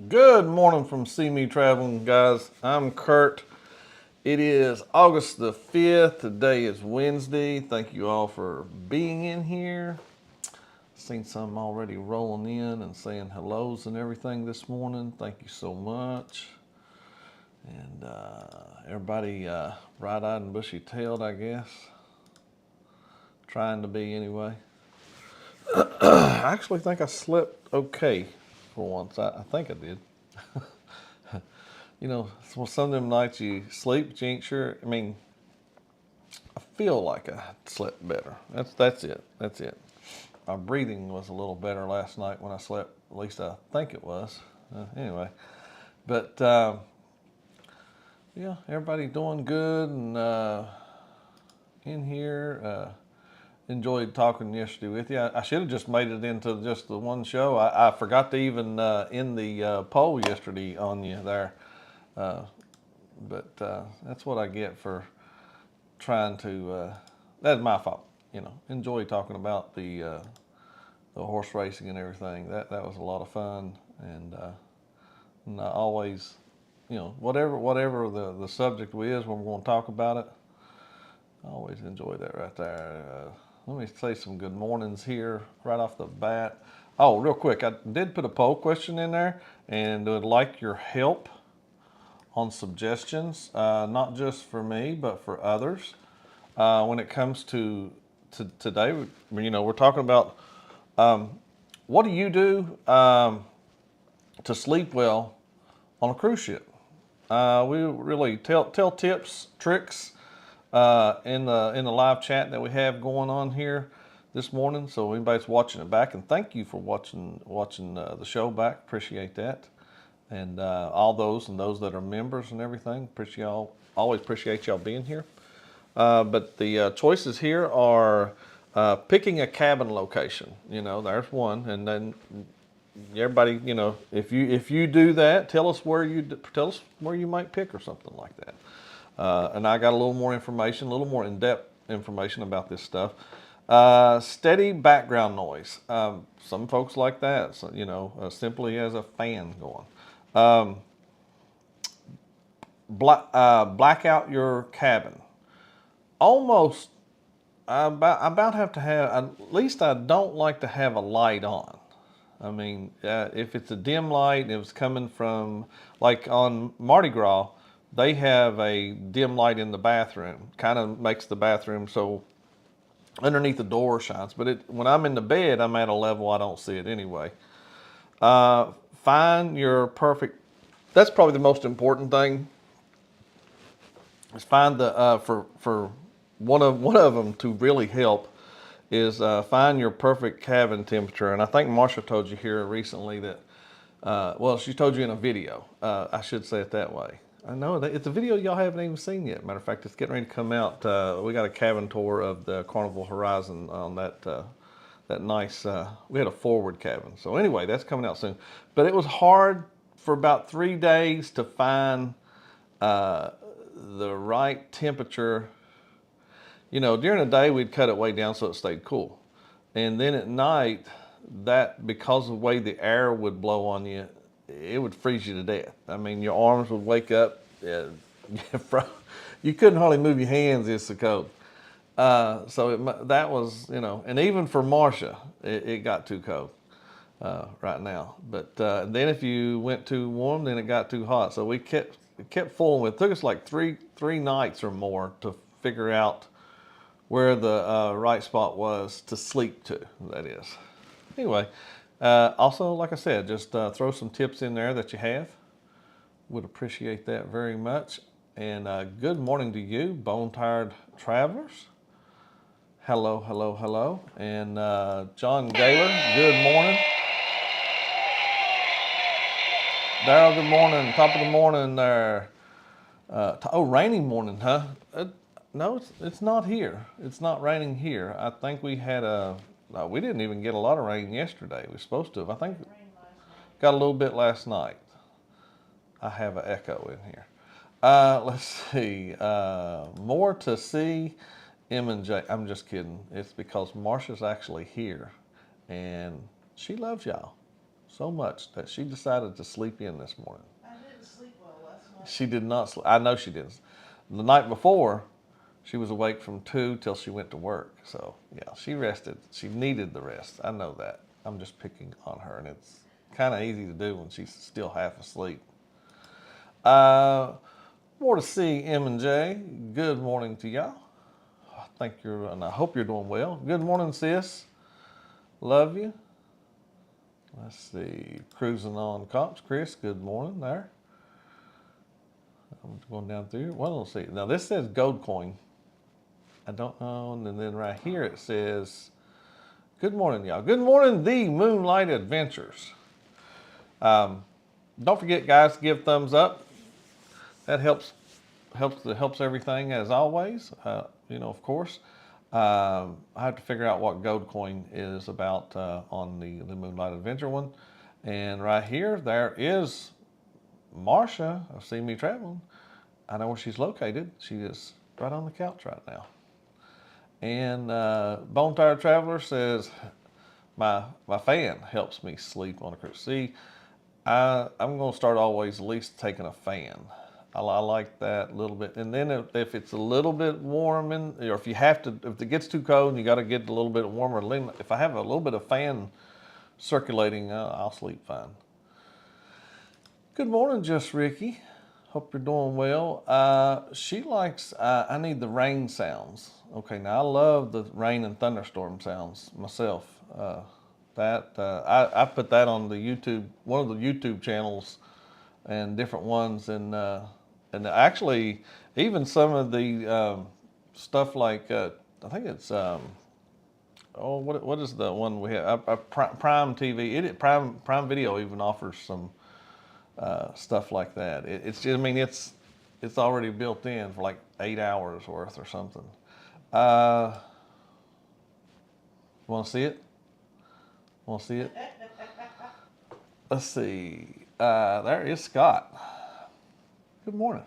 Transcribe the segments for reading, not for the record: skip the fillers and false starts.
Good morning from CME Traveling, guys. I'm Curt. It is August the 5th. Today is Wednesday. Thank you all for being in here. Seen some already rolling in and saying hellos and everything this morning. Thank you so much. And everybody bright-eyed and bushy-tailed, I guess. Trying to be anyway. I actually think I slept okay for once. I think I did. You know, some of them nights you sleep, but you ain't sure. I mean, I feel like I slept better. That's it. That's it. My breathing was a little better last night when I slept. At least I think it was. Anyway, but yeah, everybody doing good and in here. Enjoyed talking yesterday with you. I should have just made it into just the one show. I forgot to even end the poll yesterday on you there. But that's what I get for trying to. That's my fault. You know, enjoy talking about the horse racing and everything. That was a lot of fun, and I always, you know, whatever the subject is when we're going to talk about it, I always enjoy that right there. Let me say some good mornings here right off the bat. Oh, real quick, I did put a poll question in there, and would like your help on suggestions, not just for me, but for others. When it comes to today, you know, we're talking about what do you do to sleep well on a cruise ship? We really tell tips, tricks in the live chat that we have going on here this morning. So anybody's watching it back, and thank you for watching the show back. Appreciate that. And all those that are members and everything, always appreciate y'all being here. But the choices here are picking a cabin location. You know, there's one, and then everybody, you know, if you do that, tell us where you might pick or something like that. And I got a little more information, a little more in-depth information about this stuff. Steady background noise. Some folks like that, so, you know, simply as a fan going. Black out your cabin. Almost, I about have to have, at least I don't like to have a light on. I mean, if it's a dim light and it was coming from, like on Mardi Gras, they have a dim light in the bathroom. Kind of makes the bathroom so underneath the door shines. But when I'm in the bed, I'm at a level I don't see it anyway. Find your perfect. That's probably the most important thing. Is find the for one of them to really help is find your perfect cabin temperature. And I think Marsha told you here recently that. Well, she told you in a video. I should say it that way. I know it's a video y'all haven't even seen yet. Matter of fact, it's getting ready to come out. We got a cabin tour of the Carnival Horizon on that nice. We had a forward cabin. So anyway, that's coming out soon. But it was hard for about 3 days to find the right temperature. You know, during the day we'd cut it way down so it stayed cool, and then at night, that because of the way the air would blow on you, it would freeze you to death. I mean, your arms would wake up. You couldn't hardly move your hands. It's so cold. That was, you know, and even for Marsha, it got too cold right now. But then if you went too warm, then it got too hot. So we kept fooling. It took us like three nights or more to figure out where the right spot was to sleep to. That is. Anyway, also, like I said, just throw some tips in there that you have. Would appreciate that very much. And good morning to you, bone-tired travelers. Hello, hello, hello. And John Gaylor, good morning. Daryl, good morning. Top of the morning there. Raining morning, huh? No, it's not here. It's not raining here. I think we had we didn't even get a lot of rain yesterday. We were supposed to have. I think got a little bit last night. I have an echo in here. Let's see. More to see. M&J. I'm just kidding. It's because Marsha's actually here, and she loves y'all. so much that she decided to sleep in this morning. I didn't sleep well last night. She did not sleep. I know she didn't. The night before, she was awake from 2 till she went to work. So, yeah, she rested. She needed the rest. I know that. I'm just picking on her, and it's kind of easy to do when she's still half asleep. More to see, M and J. Good morning to y'all. And I hope you're doing well. Good morning, sis. Love you. Let's see. Cruising on comps. Chris, good morning there. I'm going down through here. Well, let's see. Now, this says gold coin. I don't know. And then right here it says, good morning, y'all. Good morning, the Moonlight Adventures. Don't forget, guys, to give thumbs up. That helps everything as always. Of course. I have to figure out what gold coin is about on the Moonlight Adventure one. And right here, there is Marsha of CME Traveling. I know where she's located. She is right on the couch right now. And Bone Tired Traveler says, my fan helps me sleep on a cruise. See, I'm going to start always at least taking a fan. I like that a little bit. And then if it's a little bit warm, or if it gets too cold and you got to get a little bit warmer, if I have a little bit of fan circulating, I'll sleep fine. Good morning, Just Ricky. Hope you're doing well. She likes, I need the rain sounds. Okay, now I love the rain and thunderstorm sounds myself. I put that on the YouTube, one of the YouTube channels and different ones. And actually, even some of the stuff like, I think it's, what is the one we have? Prime TV, Prime Video even offers some stuff like that. It's already built in for like 8 hours worth or something. Want to see it? Want to see it? Let's see. There is Scott. Good morning.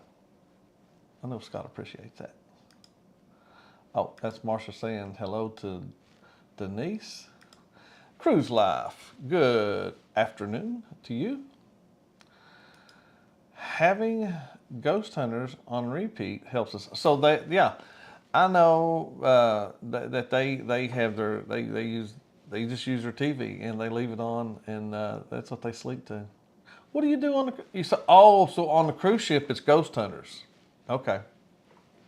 I know Scott appreciates that. Oh, that's Marsha saying hello to Denise. Cruise Life. Good afternoon to you. Having ghost hunters on repeat helps us. So I know that they have they just use their TV and they leave it on, and that's what they sleep to. What do you do on the? So on the cruise ship it's ghost hunters. Okay.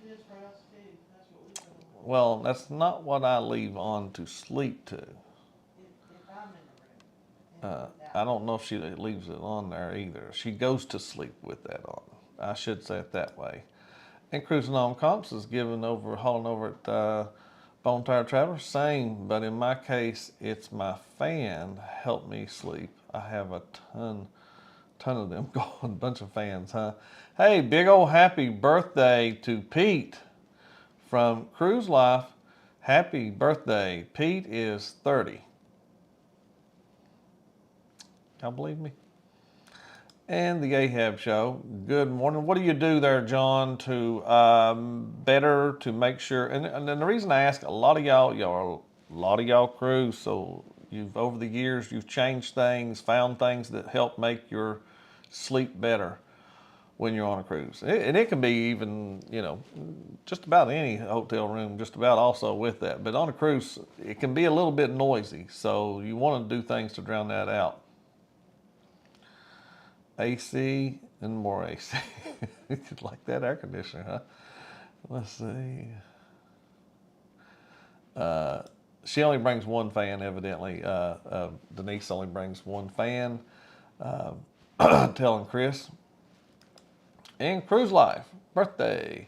It is for us too. That's what we do. Well, that's not what I leave on to sleep to. If I'm in the room. I don't know if she leaves it on there either. She goes to sleep with that on. I should say it that way. And Cruising on Comps is hauling over at Bone Tired Traveler. Same, but in my case, it's my fan help me sleep. I have a ton of them going, bunch of fans, huh? Hey, big old happy birthday to Pete from Cruise Life. Happy birthday. Pete is 30. Y'all believe me? And the Ahab Show. Good morning. What do you do there, John, to better to make sure? And the reason I ask, a lot of y'all cruise, so over the years you've changed things, found things that help make your sleep better when you're on a cruise. And it can be even, just about any hotel room, just about also with that. But on a cruise, it can be a little bit noisy, so you want to do things to drown that out. AC and more AC. Like that air conditioner, huh? Let's see. She only brings one fan, evidently. Denise only brings one fan. Telling Chris. And Cruise Life, birthday.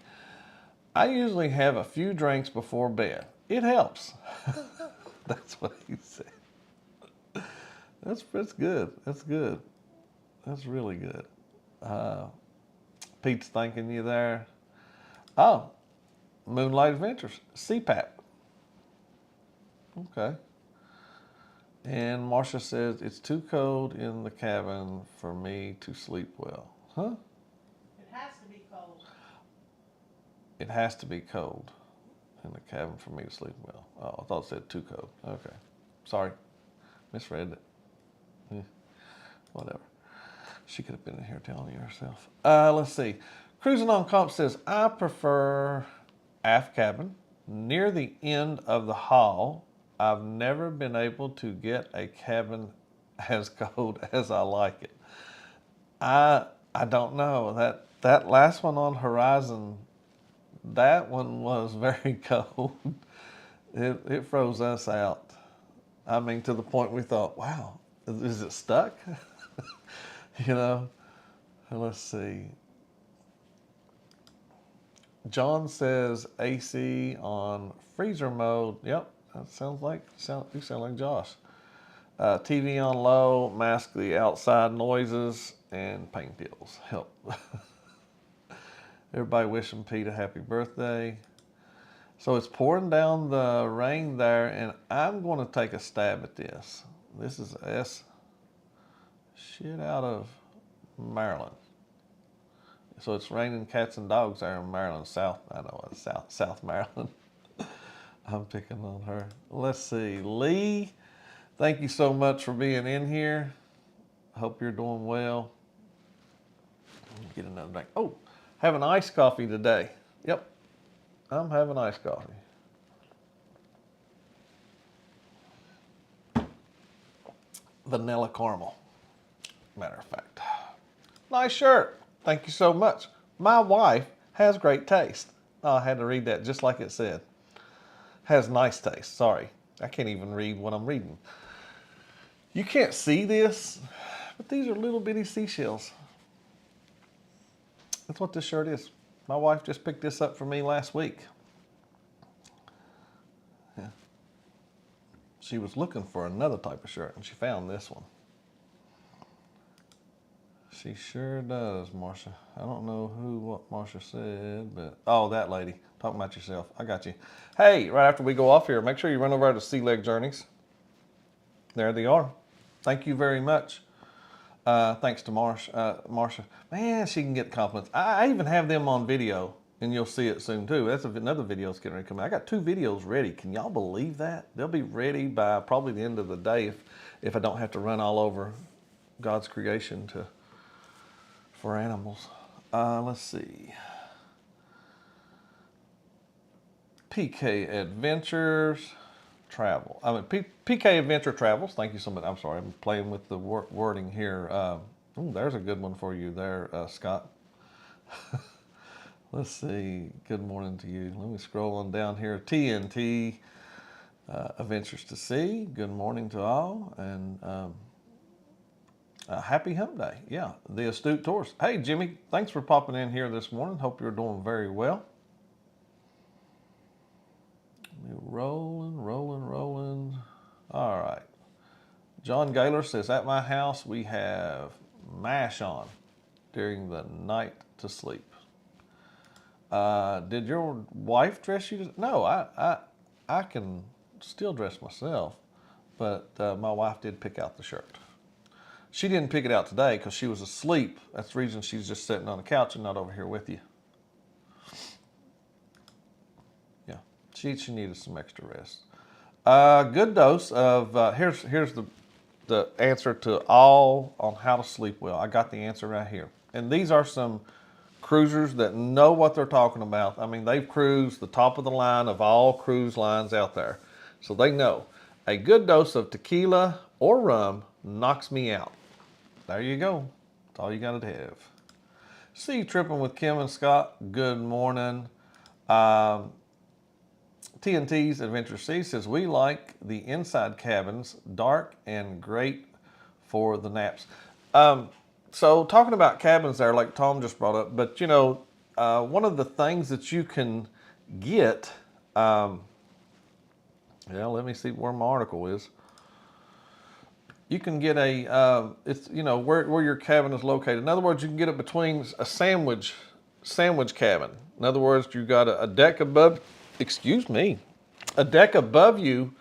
I usually have a few drinks before bed. It helps. That's what he said. That's good. That's good. That's really good. Pete's thanking you there. Oh, Moonlight Adventures, CPAP. Okay. And Marsha says, it's too cold in the cabin for me to sleep well. Huh? It has to be cold. It has to be cold in the cabin for me to sleep well. Oh, I thought it said too cold. Okay. Sorry. Misread it. whatever. She could have been in here telling you herself. Let's see. Cruising on Comp says, I prefer aft cabin near the end of the hall. I've never been able to get a cabin as cold as I like it. I don't know. That last one on Horizon, that one was very cold. It froze us out. I mean, to the point we thought, wow, is it stuck? You know, let's see. John says AC on freezer mode. Yep, that you sound like Josh. TV on low, mask the outside noises, and pain pills help. Everybody wishing Pete a happy birthday. So it's pouring down the rain there, and I'm going to take a stab at this. This is shit out of Maryland. So it's raining cats and dogs there in Maryland, South Maryland. I'm picking on her. Let's see, Lee, thank you so much for being in here. Hope you're doing well. Get another drink. Oh, having iced coffee today. Yep, I'm having iced coffee. Vanilla caramel, matter of fact. Nice shirt. Thank you so much. My wife has great taste. Oh, I had to read that just like it said. Has nice taste. Sorry. I can't even read what I'm reading. You can't see this, but these are little bitty seashells. That's what this shirt is. My wife just picked this up for me last week. Yeah. She was looking for another type of shirt and she found this one. She sure does, Marsha. I don't know what Marsha said, but oh, that lady. Talking about yourself. I got you. Hey, right after we go off here, make sure you run over to Sea Leg Journeys. There they are. Thank you very much. Thanks to Marsha. Man, she can get compliments. I even have them on video, and you'll see it soon too. That's another video that's getting ready to come out. I got 2 videos ready. Can y'all believe that? They'll be ready by probably the end of the day if I don't have to run all over God's creation for animals. Let's see. PK Adventures Travel. PK Adventure Travels. Thank you so much. I'm sorry, I'm playing with the wording here. There's a good one for you there, Scott. Let's see. Good morning to you. Let me scroll on down here. TNT Adventures to Sea. Good morning to all, and happy hump day. Yeah, the Astute Tourist. Hey, Jimmy, thanks for popping in here this morning. Hope you're doing very well. Rolling. All right. John Gaylor says, at my house we have MASH on during the night to sleep. Did your wife dress you? No, I can still dress myself, but my wife did pick out the shirt. She didn't pick it out today because she was asleep. That's the reason she's just sitting on the couch and not over here with you. Yeah, she needed some extra rest. Good dose of, here's the answer to all on how to sleep well. I got the answer right here. And these are some cruisers that know what they're talking about. I mean, they've cruised the top of the line of all cruise lines out there. So they know. A good dose of tequila or rum knocks me out. There you go. That's all you got to have. See you tripping with Kim and Scott. Good morning. TNT's Adventure Sea says, we like the inside cabins, dark and great for the naps. So talking about cabins there, like Tom just brought up, but you know, one of the things that you can get, let me see where my article is. You can get it's, you know, where your cabin is located. In other words, you can get it between a sandwich cabin. In other words, you got a deck above, a deck above you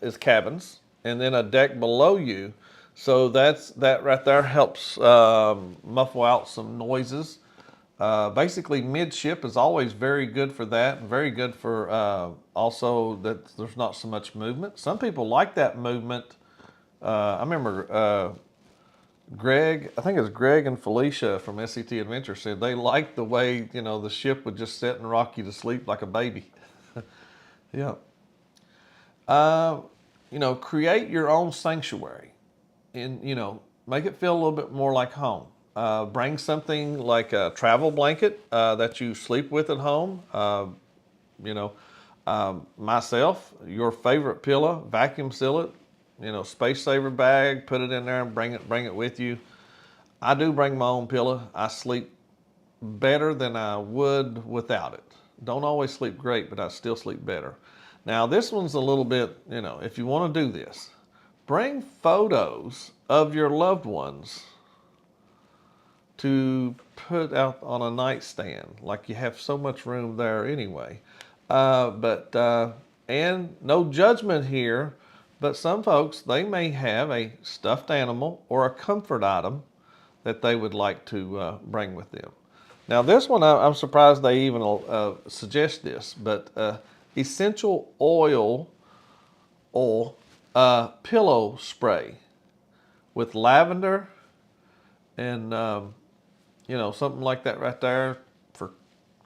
is cabins, and then a deck below you. So that right there helps muffle out some noises. Basically, midship is always very good for that, and very good for also that there's not so much movement. Some people like that movement. I remember Greg, I think it's Greg and Felicia from SCT Adventure said they liked the way, the ship would just sit and rock you to sleep like a baby. Yeah. Uh, create your own sanctuary and, make it feel a little bit more like home. Bring something like a travel blanket that you sleep with at home. You know, Myself, your favorite pillow, vacuum seal it, space saver bag, put it in there and bring it with you. I do bring my own pillow. I sleep better than I would without it. Don't always sleep great, but I still sleep better. Now, this one's a little bit, if you want to do this, bring photos of your loved ones to put out on a nightstand. Like you have so much room there anyway. And no judgment here, but some folks, they may have a stuffed animal or a comfort item that they would like to bring with them. Now, this one, I'm surprised they even suggest this, but essential oil pillow spray with lavender and, something like that right there for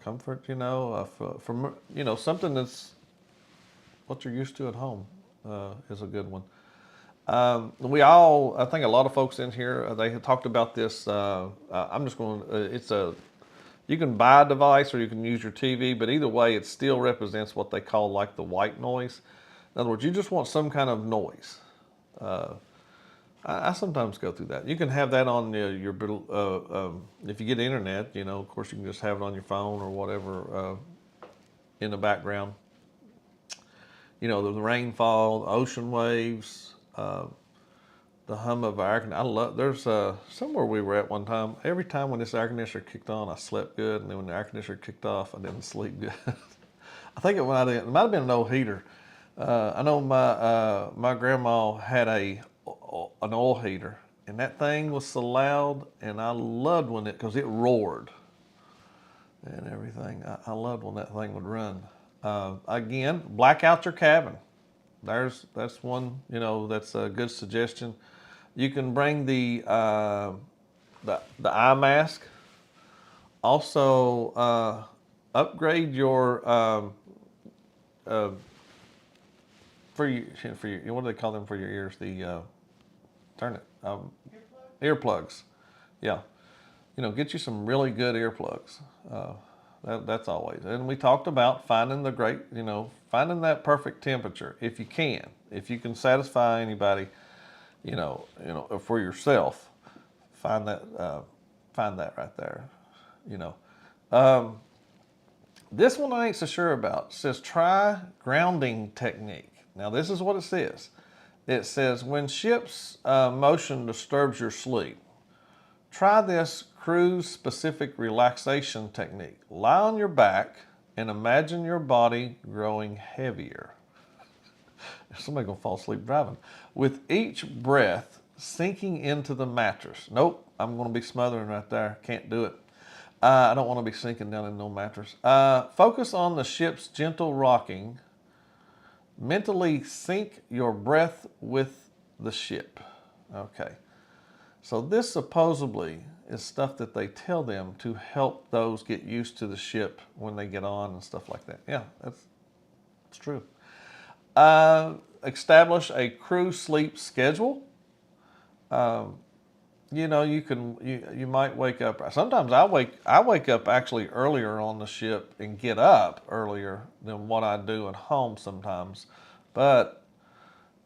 comfort, something that's what you're used to at home is a good one. I think a lot of folks in here, they have talked about this. I'm just going to, you can buy a device or you can use your TV, but either way, it still represents what they call like the white noise. In other words, you just want some kind of noise. I sometimes go through that. You can have that on if you get internet, of course you can just have it on your phone or whatever in the background. The rainfall, the ocean waves, the hum of our there's somewhere we were at one time. Every time when this air conditioner kicked on, I slept good, and then when the air conditioner kicked off, I didn't sleep good. I think it might have been an old heater. I know my grandma had an oil heater, and that thing was so loud, and I loved when because it roared and everything. I loved when that thing would run. Again, black out your cabin. That's one, that's a good suggestion. You can bring the eye mask. Also, upgrade your for your what do they call them for your ears? The turn it earplugs. Yeah, get you some really good earplugs. That's always. And we talked about finding finding that perfect temperature if you can. If you can satisfy anybody, for yourself, find that right there. This one I ain't so sure about. It says try grounding technique. Now this is what it says. It says when ship's motion disturbs your sleep, try this cruise-specific relaxation technique. Lie on your back and imagine your body growing heavier. Somebody's gonna fall asleep driving. With each breath sinking into the mattress. Nope, I'm gonna be smothering right there. Can't do it. I don't want to be sinking down in no mattress. Focus on the ship's gentle rocking. Mentally sync your breath with the ship. Okay. So this supposedly is stuff that they tell them to help those get used to the ship when they get on and stuff like that. Yeah, that's true. Establish a crew sleep schedule. You might wake up. Sometimes I wake up actually earlier on the ship and get up earlier than what I do at home sometimes. But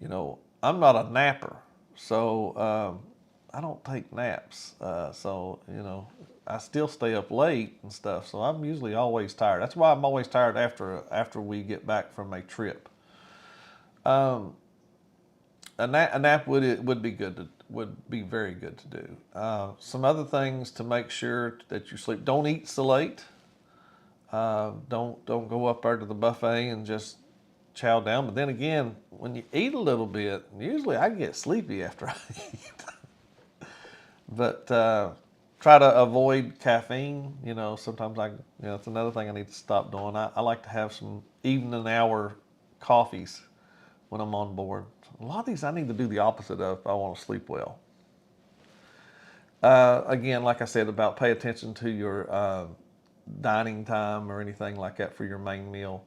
I'm not a napper, so I don't take naps. I still stay up late and stuff. So I'm usually always tired. That's why I'm always tired after we get back from a trip. A nap would be good would be very good to do. Some other things to make sure that you sleep. Don't eat so late. Don't go up there to the buffet and just chow down. But then again, when you eat a little bit, usually I get sleepy after I eat. But try to avoid caffeine. Sometimes it's another thing I need to stop doing. I like to have some evening hour coffees when I'm on board. A lot of these I need to do the opposite of if I want to sleep well. Again, like I said, about pay attention to your dining time or anything like that for your main meal.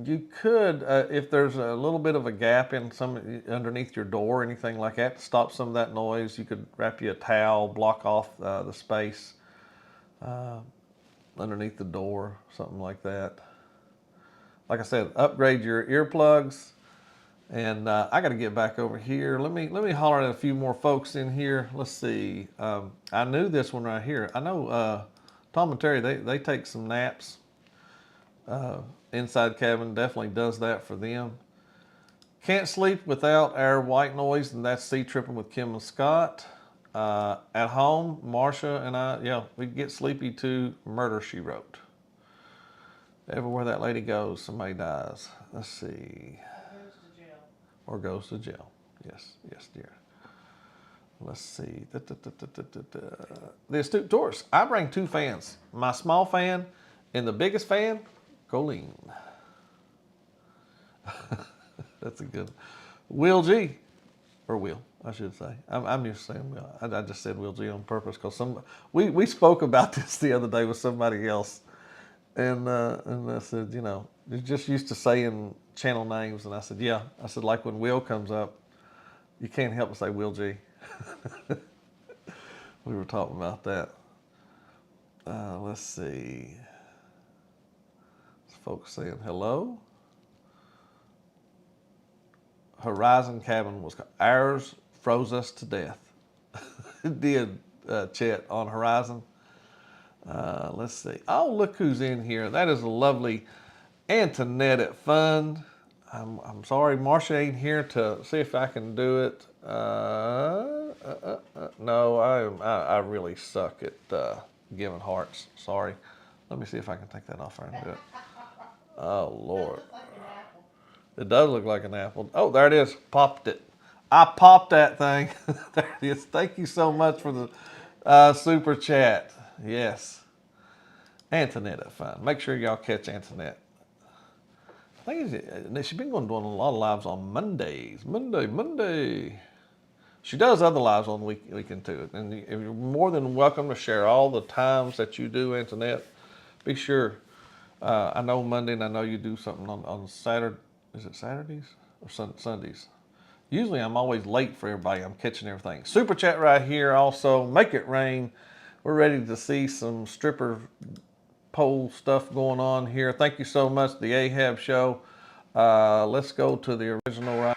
You could, if there's a little bit of a gap in some underneath your door or anything like that, to stop some of that noise, you could wrap you a towel, block off the space underneath the door, something like that. Like I said, upgrade your earplugs. And I got to get back over here. Let me holler at a few more folks in here. Let's see. I knew this one right here. I know Tom and Terry, they take some naps. Inside cabin definitely does that for them. Can't sleep without our white noise, and that's Sea Tripping with Kim and Scott. At home, Marsha and I, yeah, we get sleepy too. Murder, She Wrote. Everywhere that lady goes, somebody dies. Let's see. Goes to jail. Or goes to jail. Yes, yes, dear. Let's see. The Astute Tourist. I bring 2 fans. My small fan and the biggest fan, Colleen. That's a good. Will G. Or Will, I should say. I'm used to saying Will. I just said Will G on purpose because we spoke about this the other day with somebody else. And I said, you know, you're just used to saying channel names. And I said, yeah. I said, like when Will comes up, you can't help but say Will G. We were talking about that. Let's see. Folks saying hello. Horizon Cabin was ours, froze us to death. It did, Chet, on Horizon. Let's see. Oh, look who's in here. That is a lovely Antoinette at Fun. I'm sorry, Marsha ain't here to see if I can do it. No, I really suck at giving hearts. Sorry. Let me see if I can take that off there and do it. Oh, Lord. Looks like an apple. It does look like an apple. Oh, there it is. Popped it. I popped that thing. There it is. Thank you so much for the super chat. Yes. Antoinette at Fun. Make sure y'all catch Antoinette. I think she's been doing a lot of lives on Mondays. Monday. She does other lives on the weekend too. And you're more than welcome to share all the times that you do, Antoinette. Be sure. I know Monday, and I know you do something on Saturday. Is it Saturdays or Sundays? Usually I'm always late for everybody. I'm catching everything. Super chat right here also. Make it rain. We're ready to see some stripper pole stuff going on here. Thank you so much, the Ahab Show. Let's go to the original right.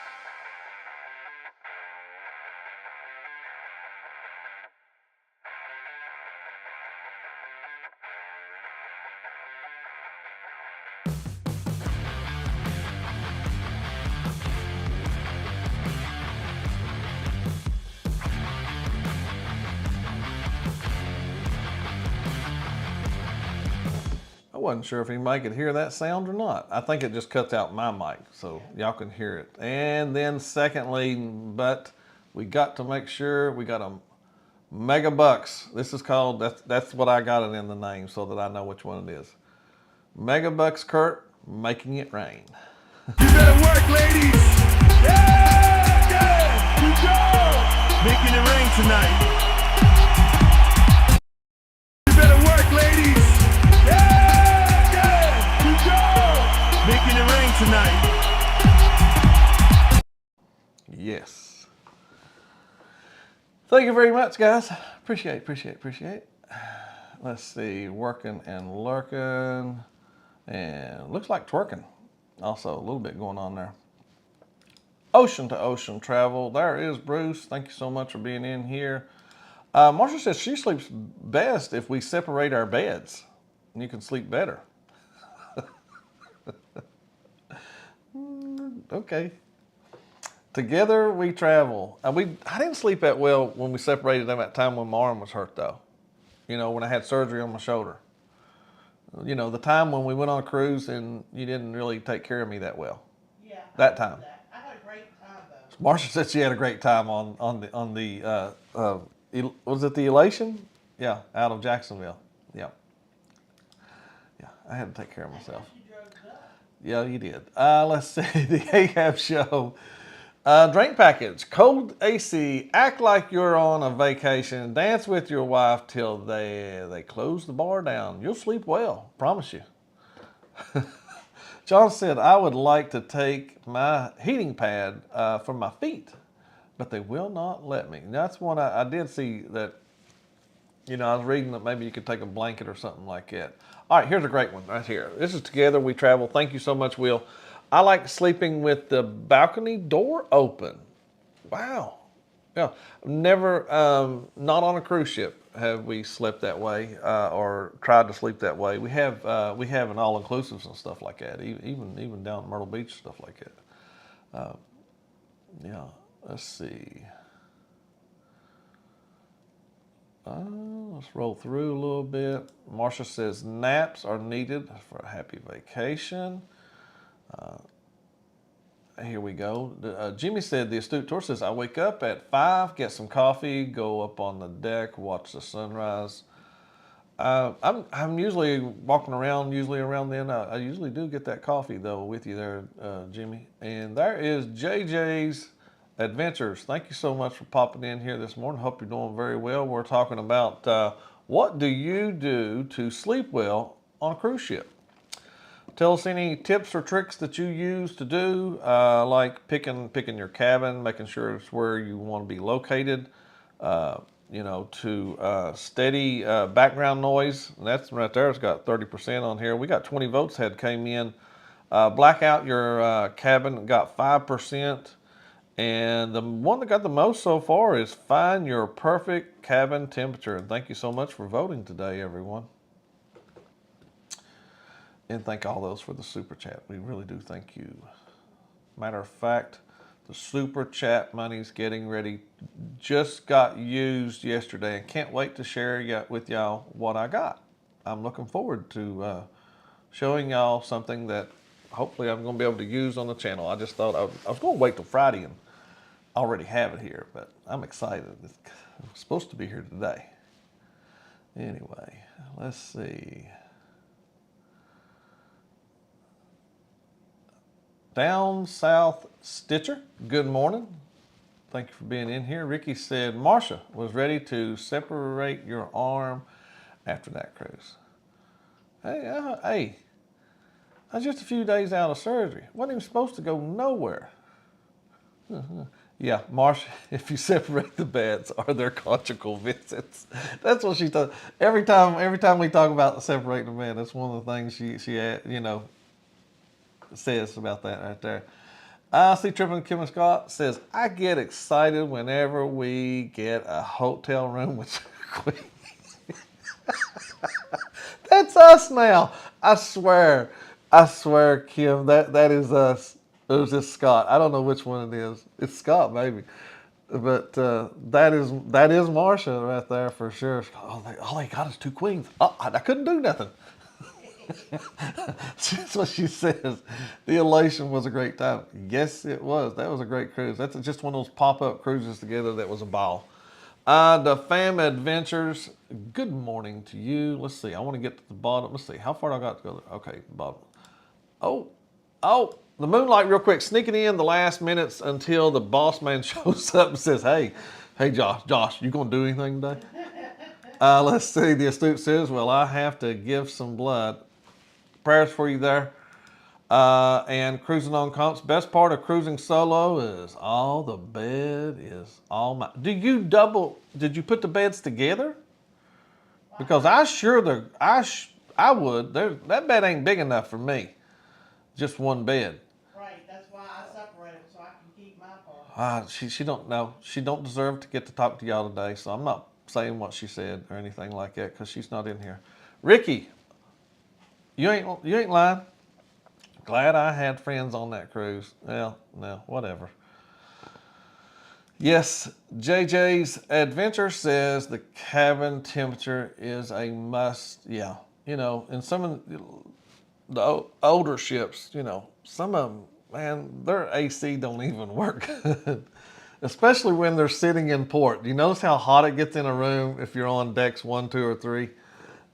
I wasn't sure if anybody could hear that sound or not. I think it just cuts out my mic, so y'all can hear it. And then secondly, but we got to make sure we got a mega bucks. This is called, that's what I got it in the name so that I know which one it is. Mega bucks, Curt, making it rain. You better work, ladies. Yeah, good job. Making it rain tonight. You better work, ladies. Making it rain tonight. Yes. Thank you very much, guys. Appreciate it. Let's see, working and lurking. And looks like twerking. Also, a little bit going on there. Ocean to ocean travel. There is Bruce. Thank you so much for being in here. Marsha says she sleeps best if we separate our beds. And you can sleep better. Okay. Together we travel. I didn't sleep that well when we separated them at time when my arm was hurt though. You know, when I had surgery on my shoulder. You know, the time when we went on a cruise and you didn't really take care of me that well. Yeah. That time. I had a great time though. Marsha said she had a great time on the was it the Elation? Yeah, out of Jacksonville. Yeah. Yeah, I had to take care of myself. You drove it up. Yeah, you did. Let's see, the Ahab Show. Drink package, cold AC, act like you're on a vacation, dance with your wife till they close the bar down. You'll sleep well, promise you. John said, I would like to take my heating pad for my feet, but they will not let me. And that's one I did see that, I was reading that maybe you could take a blanket or something like that. All right, here's a great one right here. This is Together We Travel. Thank you so much, Will. I like sleeping with the balcony door open. Wow. Yeah, never, not on a cruise ship have we slept that way or tried to sleep that way. We have an all-inclusives and stuff like that, even down at Myrtle Beach, stuff like that. Yeah, let's see. Let's roll through a little bit. Marsha says naps are needed for a happy vacation. Here we go. Jimmy said, the astute tour says, I wake up at 5, get some coffee, go up on the deck, watch the sunrise. I'm usually walking around, around then. I usually do get that coffee, though, with you there, Jimmy. And there is JJ's Adventures. Thank you so much for popping in here this morning. Hope you're doing very well. We're talking about what do you do to sleep well on a cruise ship? Tell us any tips or tricks that you use to do, like picking your cabin, making sure it's where you want to be located, to steady background noise. That's right there. It's got 30% on here. We got 20 votes came in. Black out your cabin, got 5%. And the one that got the most so far is find your perfect cabin temperature. And thank you so much for voting today, everyone. And thank all those for the super chat. We really do thank you. Matter of fact, the super chat money's getting ready. Just got used yesterday and can't wait to share with y'all what I got. I'm looking forward to showing y'all something that hopefully I'm going to be able to use on the channel. I just thought I was going to wait till Friday and already have it here, but I'm excited. I'm supposed to be here today. Anyway, let's see. Down South Stitcher, good morning. Thank you for being in here. Ricky said, Marsha was ready to separate your arm after that cruise. Hey, I was just a few days out of surgery. Wasn't even supposed to go nowhere. Yeah, Marsha, if you separate the beds, are there conjugal visits? That's what she thought. Every time we talk about separating the bed, that's one of the things she says about that right there. I see Trippin' Kim and Scott says, I get excited whenever we get a hotel room with queen. That's us now. I swear, Kim, that is us. It was just Scott. I don't know which one it is. It's Scott, maybe. But that is Marsha right there for sure. All they got is 2 queens. Oh, I couldn't do nothing. That's what she says. The elation was a great time. Yes, it was. That was a great cruise. That's just one of those pop-up cruises together that was a ball. The Fam Adventures, good morning to you. Let's see. I want to get to the bottom. Let's see. How far I got to go there? Okay, bottom. Oh, the Moonlight real quick. Sneaking in the last minutes until the boss man shows up and says, hey, Josh, you going to do anything today? Let's see. The Astute says, well, I have to give some blood. Prayers for you there. And cruising on comps. Best part of cruising solo is all the bed is all my. Did you put the beds together? Because I would. That bed ain't big enough for me. Just one bed. Right, that's why I separate them, so I can keep my part. She don't know. She don't deserve to get to talk to y'all today, so I'm not saying what she said or anything like that because she's not in here. Ricky, you ain't lying. Glad I had friends on that cruise. Well, no, whatever. Yes, JJ's Adventure says the cabin temperature is a must. Yeah, in some of the older ships, some of them, man, their AC don't even work. Especially when they're sitting in port. Do you notice how hot it gets in a room if you're on decks 1, 2, or 3?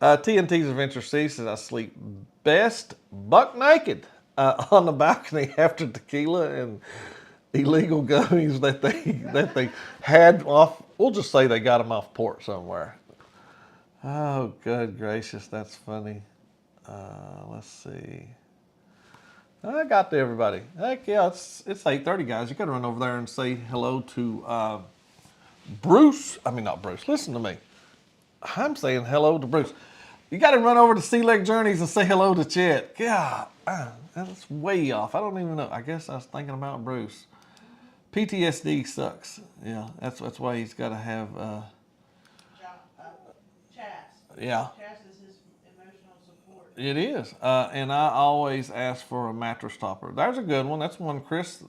TNT's Adventure C says I sleep best buck naked on the balcony after tequila and illegal gummies that they had off. We'll just say they got them off port somewhere. Oh, good gracious, that's funny. Let's see. I got to everybody. Heck yeah, it's 8:30, guys. You got to run over there and say hello to Bruce. I mean, not Bruce. Listen to me. I'm saying hello to Bruce. You got to run over to Sea Leg Journeys and say hello to Chet. God, that's way off. I don't even know. I guess I was thinking about Bruce. PTSD sucks. Yeah, that's why he's got to have. Chas. Yeah. Chas is his emotional support. It is, and I always ask for a mattress topper. There's a good one. That's one Chris